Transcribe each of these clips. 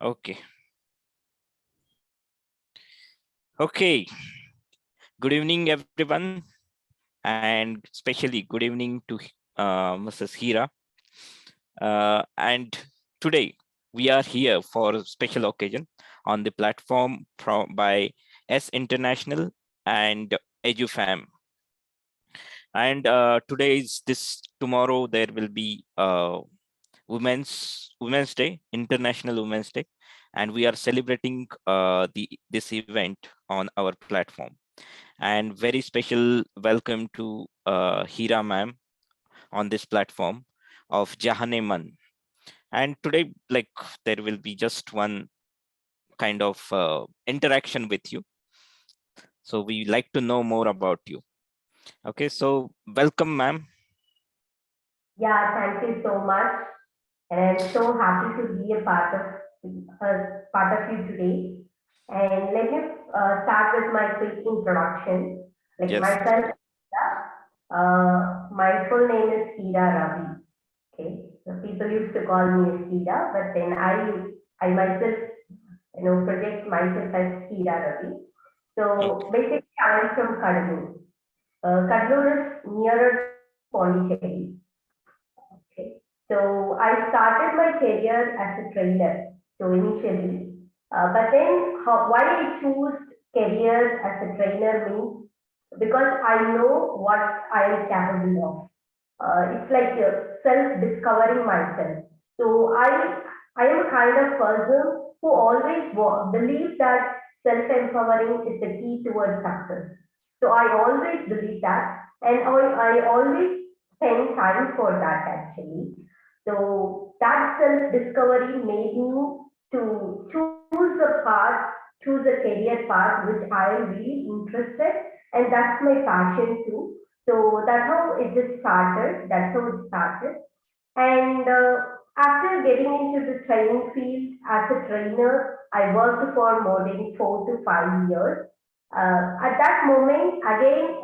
Okay. Okay. Good evening, everyone, and especially good evening to Mrs. Heera. And today we are here for a special occasion on the platform by S International and EduFam. And tomorrow there will be Women's Day, International Women's Day, and we are celebrating this event on our platform. And very special welcome to Heera ma'am on this platform of JAHAN-E. And today, like, there will be just one kind of interaction with you. So we like to know more about you. Okay, so welcome, ma'am. Yeah, thank you so much. And I'm so happy to be a part of you today. And let me start with my quick introduction. Like Yes. myself, my full name is Heera Ravi. Okay, so people used to call me as Heera, but then I myself, project myself as Heera Ravi. So Okay. basically, I'm from Kadamur. Kadamur is nearer to Pondicherry. Okay. So I started my career as a trainer. So initially, but then why I choose career as a trainer means because I know what I am capable of. It's like self-discovering myself. So I am a kind of person who always believes that self-empowering is the key towards success. So I always believe that, and I always spend time for that actually. So that self-discovery made me to choose a path, choose a career path which I am really interested, and that's my passion too. So that's how it just started. That's how it started. And after getting into the training field as a trainer, I worked for more than 4 to 5 years. At that moment, again,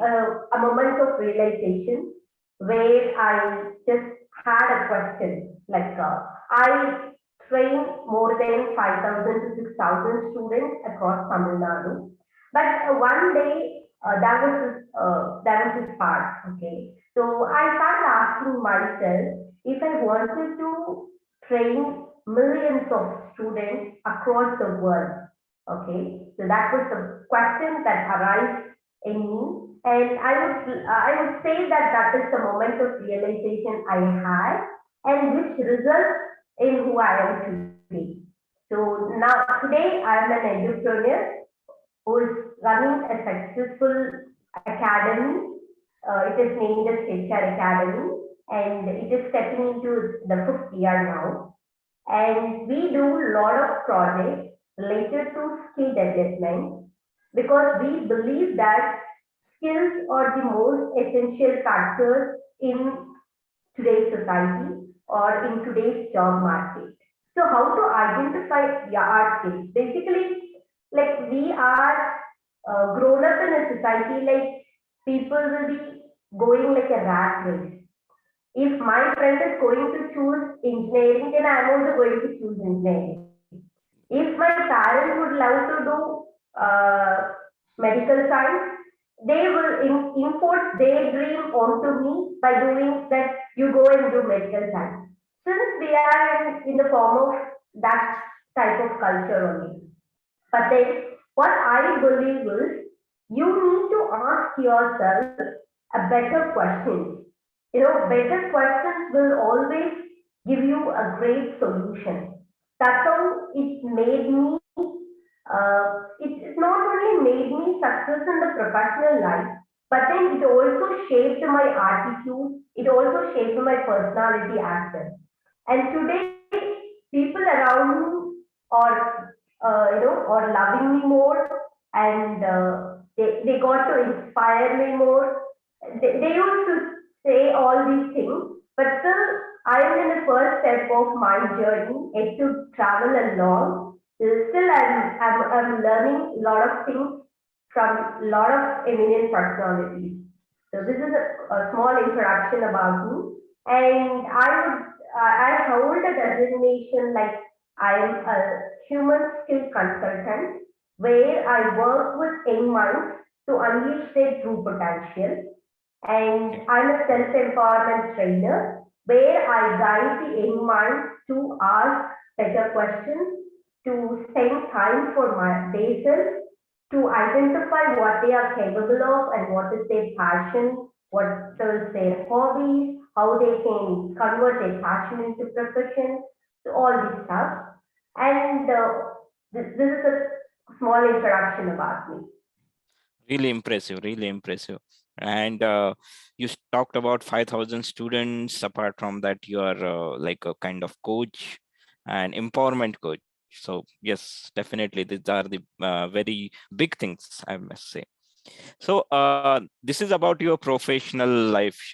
a moment of realization where I just had a question. Like, I train more than 5,000 to 6,000 students across Tamil Nadu. But one day, that was his part. Okay. So I started asking myself if I wanted to train millions of students across the world. Okay. So that was the question that arose in me. And I would say that that is the moment of realization I had and which results in who I am today. So now today I am an entrepreneur who is running a successful academy. It is named as HRAkademi, and it is stepping into the fifth year now. And we do a lot of projects related to skill development because we believe that skills are the most essential factors in today's society or in today's job market. So how to identify our skills? Basically, like we are grown up in a society like people will be going like a rat race. If my friend is going to choose engineering, then I'm also going to choose engineering. If my parents would love to do medical science, they will import their dream onto me by doing that you go and do medical science. Since we are in the form of that type of culture only. But then what I believe is you need to ask yourself a better question. Better questions will always give you a great solution. That's how it made me, it not only made me success in the professional life, but then it also shaped my attitude, it also shaped my personality as well. And today, people around me are, are loving me more, and they got to inspire me more. They used to say all these things, but still, I am in the first step of my journey, yet to travel along. Still, I'm learning a lot of things from a lot of eminent personalities. So this is a small introduction about me, and I hold a designation like I am a human skill consultant where I work with young minds to unleash their true potential. And Okay. I'm a self-empowerment trainer where I guide the young minds to ask better questions, to spend time for themselves, to identify what they are capable of and what is their passion, what is their hobbies, how they can convert their passion into profession, so all this stuff. And this is a small introduction about me. Really impressive, really impressive. And talked about 5,000 students. Apart from that, you are like a kind of coach and empowerment coach. So yes, definitely these are the very big things, I must say. So this is about your professional life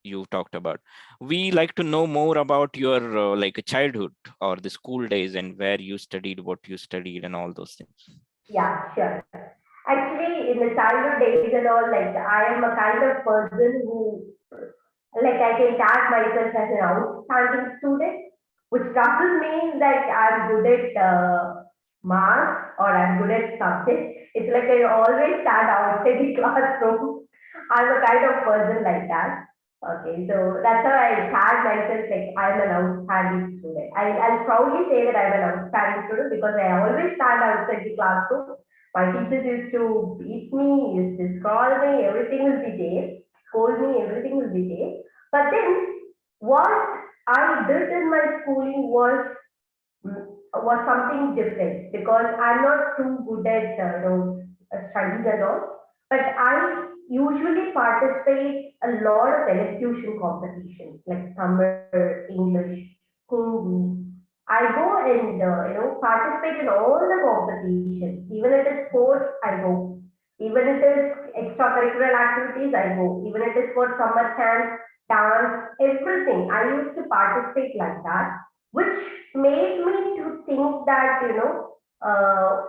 you talked about. We like to know more about your like a childhood or the school days and where you studied, what you studied, and all those things. Yeah, sure. Actually, in the childhood days and all, like I am a kind of person who, like, I can tag myself as an outstanding student, which doesn't mean that I'm good at math or I'm good at subjects. It's like I always stand outside the classroom. I'm a kind of person like that. Okay, so that's how I tag myself like I'm an outstanding student. I'll proudly say that I'm an outstanding student because I always stand outside the classroom. My teachers used to beat me, used to scold me, everything will be there, scold me, everything will be there. But then what I did in my schooling was something different because I'm not too good at studies and all. But I usually participate a lot of elocution competitions like Tamil, English, Hindi. I go and participate in all the competitions. Even if it's sports, I go. Even if it's extracurricular activities, I go. Even if it's for summer camp, dance, everything. I used to participate like that, which made me to think that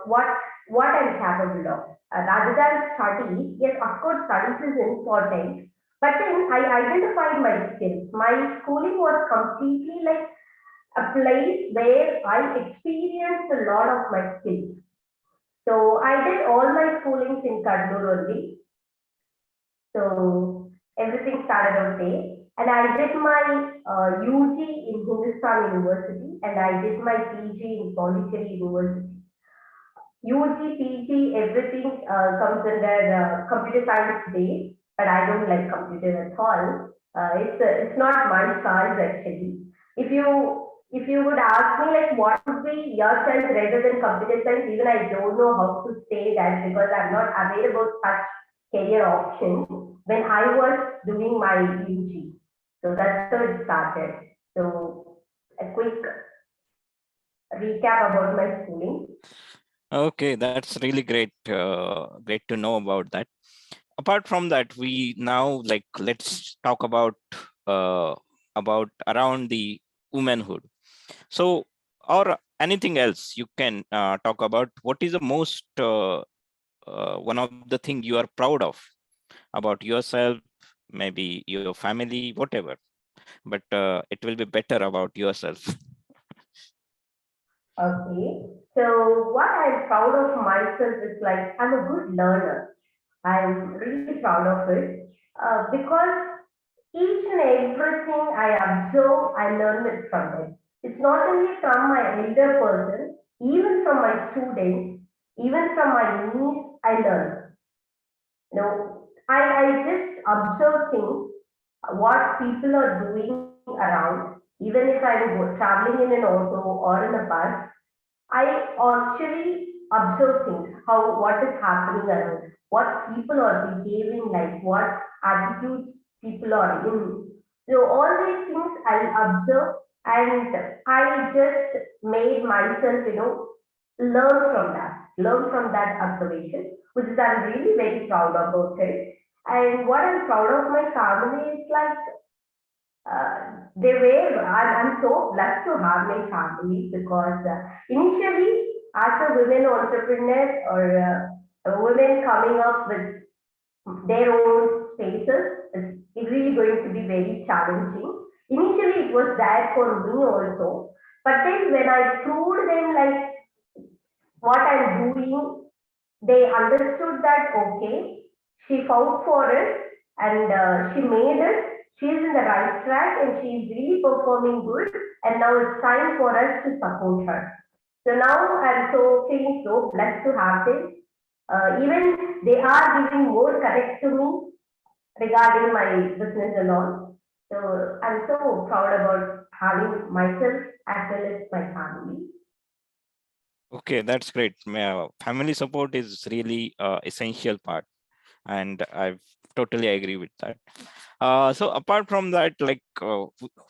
what I'm capable of. Rather than studies, yes, of course, studies is important, but then I identified my skills. My schooling was completely like a place where I experienced a lot of my skills. So I did all my schoolings in Kadnur only. So everything started out there. And I did my UG in Hindustan University and I did my PG in Pondicherry University. UG, PG, everything comes under computer science base, but I don't like computer at all. It's not my choice actually. If you would ask me like what would be your choice rather than computer science, even I don't know how to say that because I'm not aware about such career options when I was doing my UG. So that's how it started. So a quick recap about my schooling. Okay, that's really great to know about that. Apart from that, we now like let's talk uh, about around the womanhood. So, or anything else you can talk about. What is the most one of the thing you are proud of about yourself, maybe your family, whatever. But it will be better about yourself. Okay. So what I'm proud of myself is like I'm a good learner. I'm really proud of it because each and everything I observe, I learn it from them. It's not only from my elder person, even from my students, even from my niece, I learn. I just observe things, what people are doing around, even if I'm traveling in an auto or in a bus, I actually observe things, how what is happening around, what people are behaving like, what attitudes people are in. So all these things I observe and I just made myself, learn from that observation, which is I'm really very proud about it. And what I'm proud of my family is like I'm so blessed to have my family because initially, as a women entrepreneur or a women coming up with their own spaces, is really going to be very challenging. Initially, it was that for me also. But then when I proved them like what I'm doing, they understood that okay, she fought for it and she made it. She's in the right track and she's really performing good. And now it's time for us to support her. So now I'm so feeling so blessed to have them. Even they are giving more credit to me regarding my business and all. So I'm so proud about having myself as well as my family. Okay, that's great. Family support is really essential part, and I totally agree with that. So apart from that, like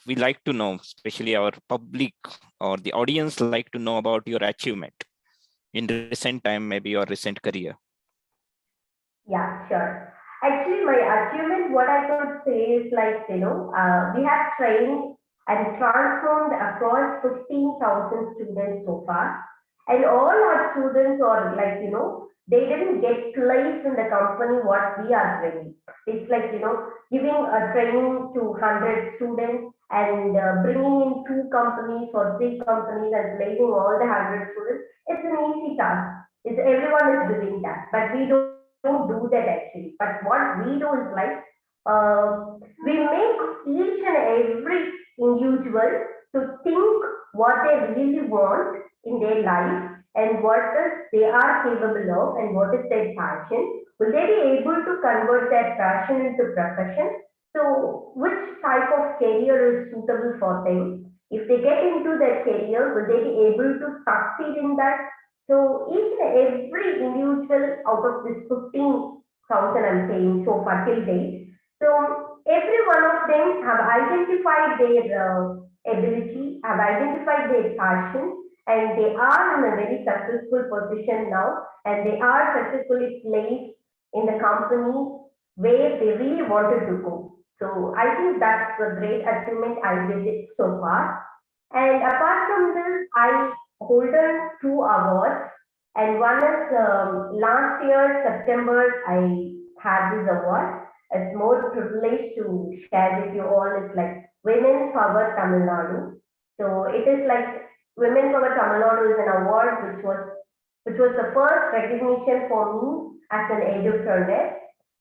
we like to know, especially our public or the audience like to know about your achievement in recent time, maybe your recent career. Yeah, sure. Actually, my achievement, what I could say is like, we have trained and transformed across 15,000 students so far. And all our students are like, they didn't get placed in the company what we are training. It's like, giving a training to 100 students and bringing in two companies or three companies and placing all the 100 students. It's an easy task. It's, everyone is doing that, but we don't do that actually. But what we do is like we make each and every individual to think what they really want in their life and what is they are capable of and what is their passion. Will they be able to convert their passion into profession? So, which type of career is suitable for them? If they get into that career, will they be able to succeed in that? So each and every individual out of this 15,000 I'm saying so far till date, so every one of them have identified their ability, have identified their passion, and they are in a very successful position now, and they are successfully placed in the company where they really wanted to go. So I think that's a great achievement I did it so far. And apart from this, I holden two awards, and one is last year September I had this award. It's more privileged to share with you all. It's like Women Power Tamil Nadu. So it is like Women Power Tamil Nadu is an award which was the first recognition for me as an edupreneur.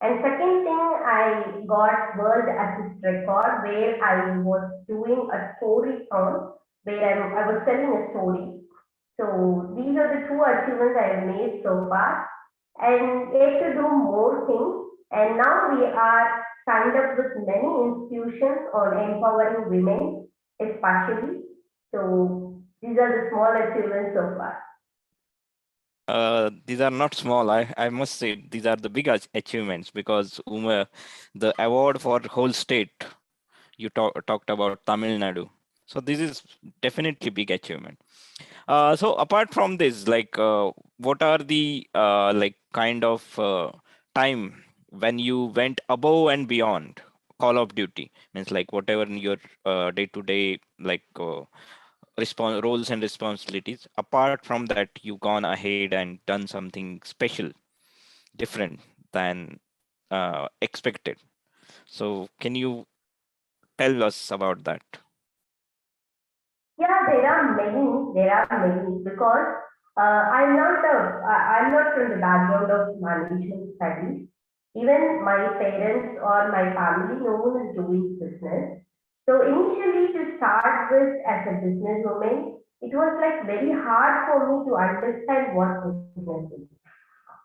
And second thing, I got World Assist Record where I was doing a story song where I was telling a story. So these are the two achievements I have made so far and yet to do more things. And now we are signed up with many institutions on empowering women, especially. So these are the small achievements so far. These are not small. I must say these are the big achievements because the award for whole state you talked about Tamil Nadu. So this is definitely big achievement. So apart from this, like what are the like kind of time when you went above and beyond Call of Duty? Means like whatever in your day-to-day like roles and responsibilities. Apart from that, you gone ahead and done something special, different than expected. So can you tell us about that? Yeah, there are many because I'm not from the background of management studies. Even my parents or my family, no one is doing business. So initially to start with as a businesswoman, it was like very hard for me to understand what business is.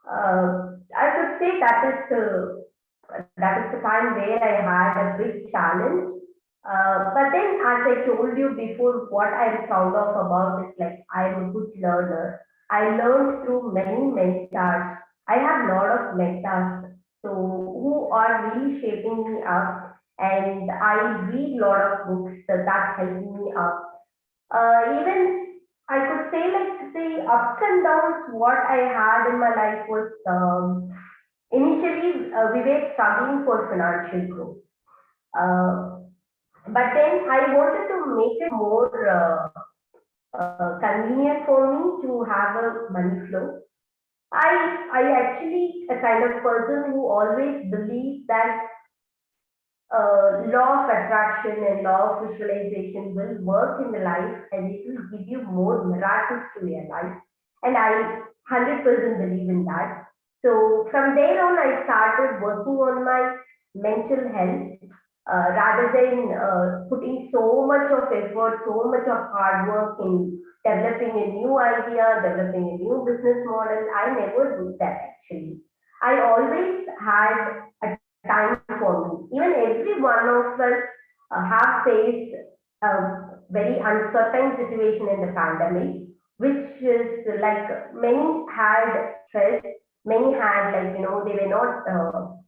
I could say that is the time where I had a big challenge. But then, as I told you before, what I'm proud of about is like I'm a good learner. I learned through many mentors. I have a lot of mentors, so who are really shaping me up, and I read a lot of books that help me up. Even I could say like the ups and downs what I had in my life was initially we were struggling for financial growth. Uh, but then I wanted to make it more convenient for me to have a money flow. I actually a kind of person who always believes that law of attraction and law of visualization will work in the life and it will give you more miracles to your life. And I 100% believe in that. So from there on, I started working on my mental health rather than putting so much of effort, so much of hard work in developing a new idea, developing a new business model. I never do that actually. I always had a time for me. Even every one of us have faced a very uncertain situation in the pandemic, which is like many had stress, many had like, they were not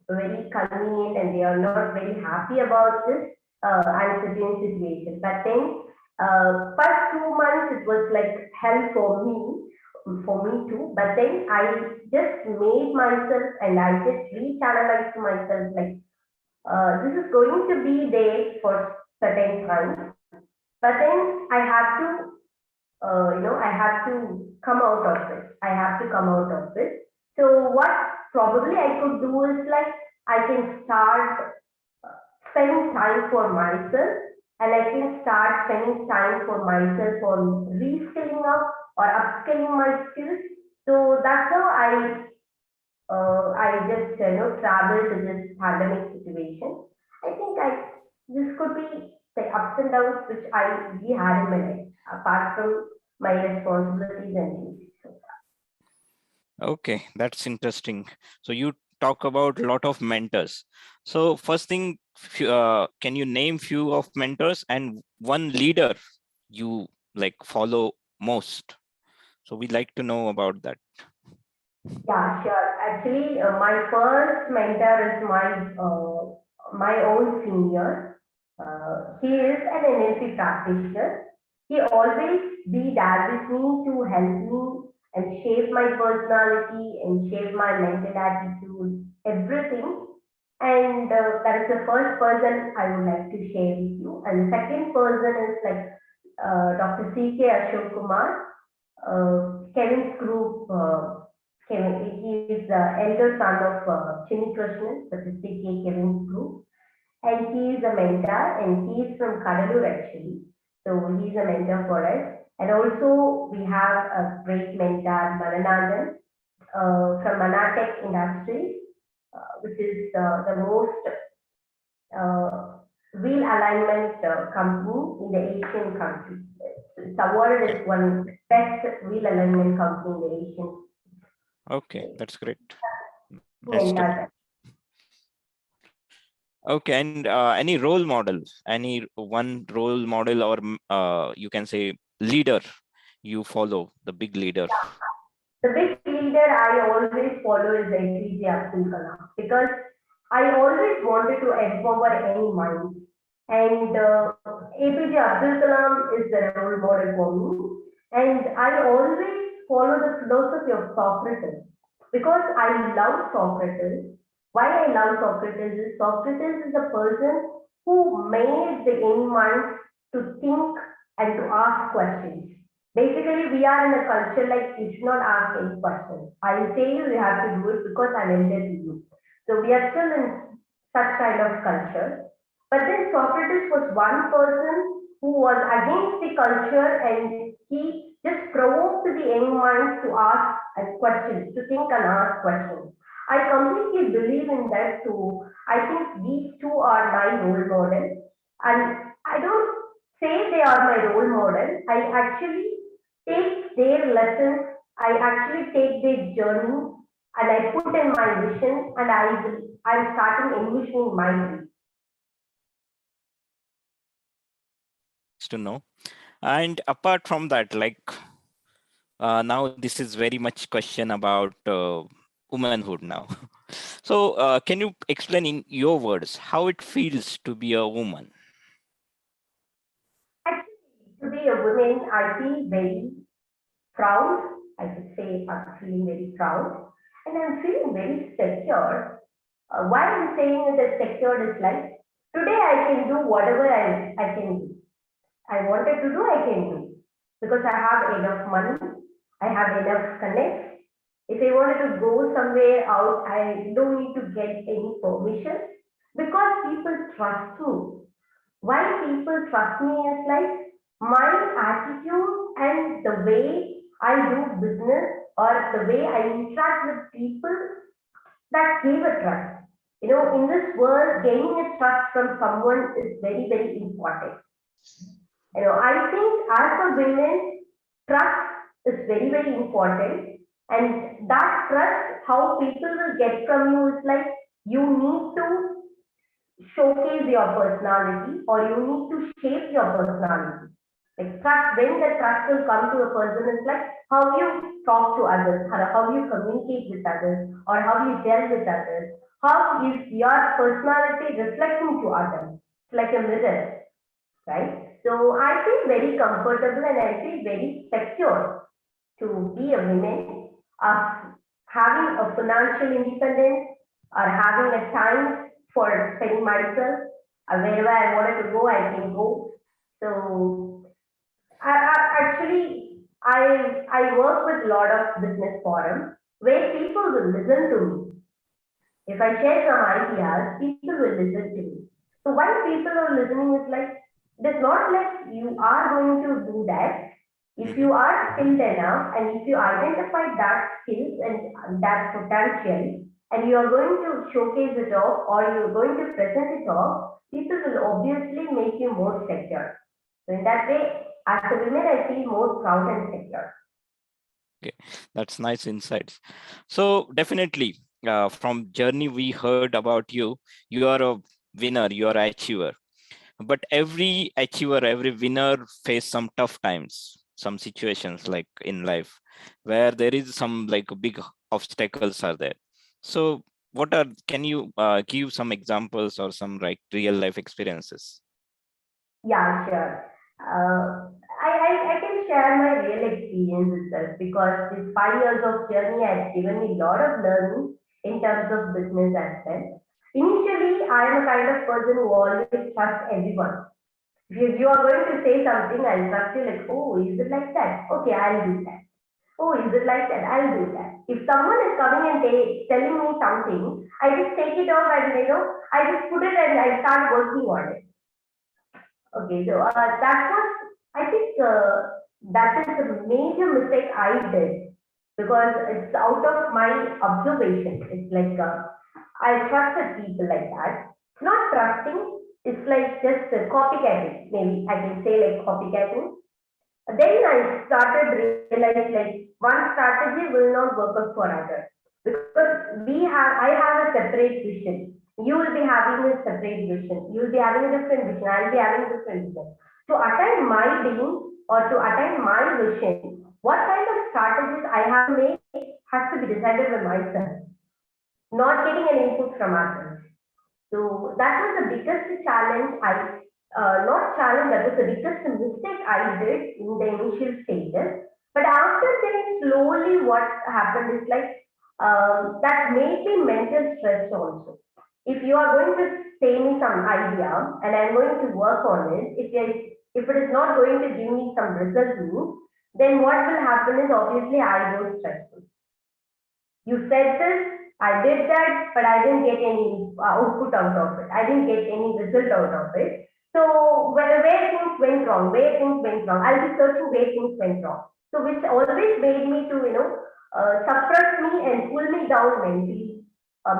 very convenient and they are not very happy about this uncertain situation. But then, first 2 months it was like hell for me too. But then I just made myself and I just rechannelized myself like this is going to be there for certain time. But then I have to, I have to come out of it. I have to come out of it. So what probably I could do is like I can start spending time for myself and I can start spending time for myself on reskilling up or upskilling my skills. So that's how I just traveled to this pandemic situation. I think this could be the ups and downs which I we had in my life apart from my responsibilities and duties. Okay, that's interesting. So you talk about a lot of mentors. So first thing, can you name few of mentors and one leader you like follow most? So we'd like to know about that. Yeah, sure. Actually, my first mentor is my own senior. He is an NLP practitioner. He always be there with me to help me and shape my personality and shape my mental attitude, everything. And that is the first person I would like to share with you. And the second person is like Dr. C.K. Ashok Kumar, Kevin's group. Kevin, he is the elder son of Chini Krishnan, that is C.K. Kevin's group, and he is a mentor, and he is from Kadalur actually. So he's a mentor for us. And also we have a great mentor, Maranathan, from Manatech Industries, which is the most uh, wheel alignment company in the Asian countries. It's awarded Okay. as one best wheel alignment company in the Asian. Okay, that's great. Nice to know. Mentor. Okay, and any role model, any one role model or you can say leader you follow, the big leader. The big leader I always follow is APJ Abdul Kalam because I always wanted to empower any mind. And APJ Abdul Kalam is the role model for me. And I always follow the philosophy of Socrates because I love Socrates. Why I love Socrates is a person who made the young mind to think and to ask questions. Basically, we are in a culture like you should not ask any questions. I say you have to do it because I'm elder to you. So we are still in such kind of culture. But then Socrates was one person who was against the culture and he just provoked the young minds to ask questions, to think and ask questions. I completely believe in that too. I think these two are my role models. And I don't say they are my role model. I actually take their lessons, I actually take their journey and I put in my vision and I'm starting envisioning my dream. Nice to know. And apart from that, like now this is very much question about womanhood now. So can you explain in your words how it feels to be a woman? Actually, to be a woman, I feel very proud. I could say I'm feeling very proud and I'm feeling very secure. Why I'm saying that secured is like today I can do whatever I can do. I wanted to do, I can do. Because I have enough money, I have enough connects. If I wanted to go somewhere out, I don't need to get any permission. Because people trust me. Why people trust me is like my attitude and the way I do business or the way I interact with people, that gave a trust. In this world, gaining a trust from someone is very, very important. I think as a women, trust is very, very important. And that trust, how people will get from you is like you need to showcase your personality or you need to shape your personality. Like trust, when the trust will come to a person, it's like how you talk to others, how you communicate with others, or how you deal with others. How is your personality reflecting to others? It's like a mirror, right? So I feel very comfortable and I feel very secure to be a woman of having a financial independence or having a time for spending myself. Wherever I wanted to go, I can go. So I work with a lot of business forums where people will listen to me. If I share some ideas, people will listen to me. So why people are listening is like, it's not like you are going to do that. If you are skilled enough and if you identify that skills and that potential and you are going to showcase it off or you're going to present it off, people will obviously make you more secure. So in that way, as a woman, I feel more proud and secure. Okay, that's nice insights. So definitely, from journey we heard about you. You are a winner. You are an achiever. But every achiever, every winner face some tough times, some situations like in life where there is some like big obstacles are there. So what are, can you give some examples or some like real life experiences? Yeah, sure. I can share my real experience itself because this 5 years of journey has given me a lot of learning in terms of business as well. Initially, I am a kind of person who always trusts everyone. If you are going to say something, I'll trust you like, oh, is it like that? Okay, I'll do that. Oh, is it like that? I'll do that. If someone is coming and telling me something, I just take it off and I just put it and I start working on it. Okay, so that was, I think that is a major mistake I did because it's out of my observation. It's like I trusted people like that. Not trusting, it's like just copycatting. Maybe I can say like copycatting. Then I started realize like one strategy will not work out for others because I have a separate vision. You will be having a separate vision. You will be having a different vision. I'll be having a different vision. To attain my dream or to attain my vision, what kind of strategies I have to make has to be decided by myself, not getting an input from others. So that was the biggest challenge not challenge, that was the biggest mistake I did in the initial stages. But after then, slowly what happened is like, that made me mental stress also. If you are going to say me some idea and I'm going to work on it, if it is not going to give me some result, then what will happen is obviously I will stressful. You said this, I did that, but I didn't get any output out of it. I didn't get any result out of it. So where things went wrong, I'll be searching where things went wrong. So which always made me to, suppress me and pull me down mentally,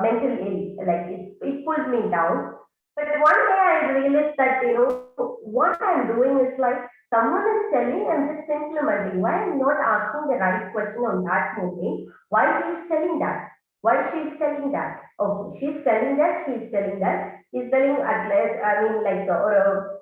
mental ill. Like it pulled me down. But one day I realized that, what I'm doing is like someone is telling, I'm just implementing. Why I'm not asking the right question on that moment? Why she's telling that? Why she's telling that? Okay, she's telling that, she's telling that. He's telling at least, I mean, like, or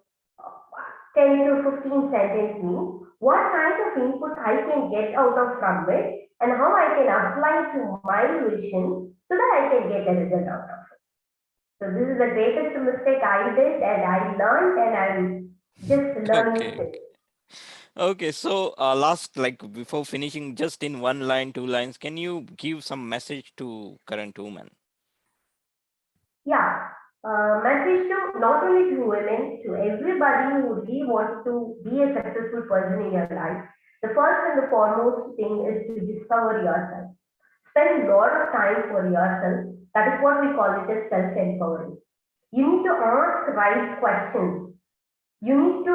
10 to 15 sentence means what kind of input I can get out of from it and how I can apply to my vision so that I can get a result out of it. So this is the greatest mistake I did and I learned and I'm just learning Okay. still. Okay. So last, like before finishing, just in one line, two lines, can you give some message to current women? Yeah, message to not only to women, to everybody who really wants to be a successful person in your life. The first and the foremost thing is to discover yourself. Spend a lot of time for yourself. That is what we call it as self-empowering. You need to ask right questions. You need to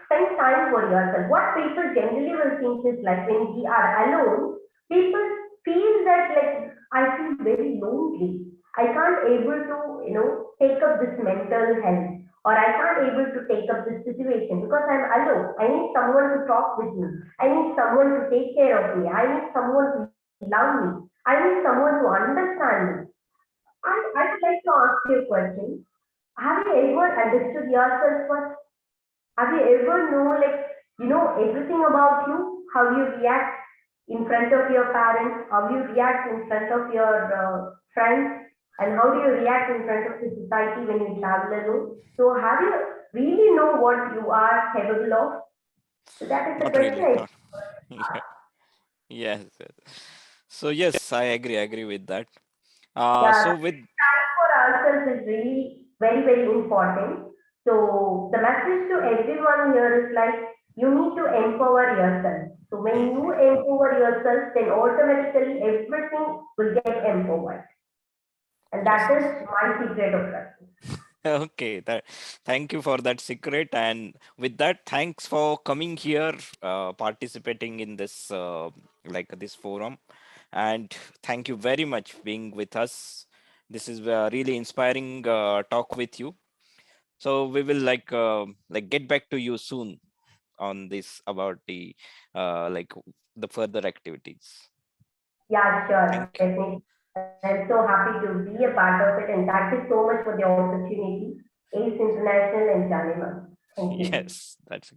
spend time for yourself. What people generally will think is like when we are alone, people feel that like I feel very lonely. I can't able to, take up this mental health, or I can't able to take up this situation because I'm alone. I need someone to talk with me. I need someone to take care of me. I need someone to love me. I need someone to understand me. I would like to ask you a question. Have you ever understood yourself first? Have you ever know like everything about you? How you react in front of your parents? How you react in front of your friends? And how do you react in front of the society when you travel alone? So have you really know what you are capable of? So that is the Not question really, I. not. Yeah. Yes, yes. So yes, I agree with that. Yeah, So with time for ourselves is really very, very important. So the message to everyone here is like you need to empower yourself. So when you empower yourself, then automatically everything will get empowered. And yes, that yes. is my secret of success. Okay, thank you for that secret. And with that, thanks for coming here, participating in this this forum, and thank you very much being with us. This is a really inspiring talk with you. So we will get back to you soon on this about the further activities. Yeah, sure, Thank definitely. I'm so happy to be a part of it, and thank you so much for the opportunity. Ace International and JAHAN-E. Thank you. you. Yes, that's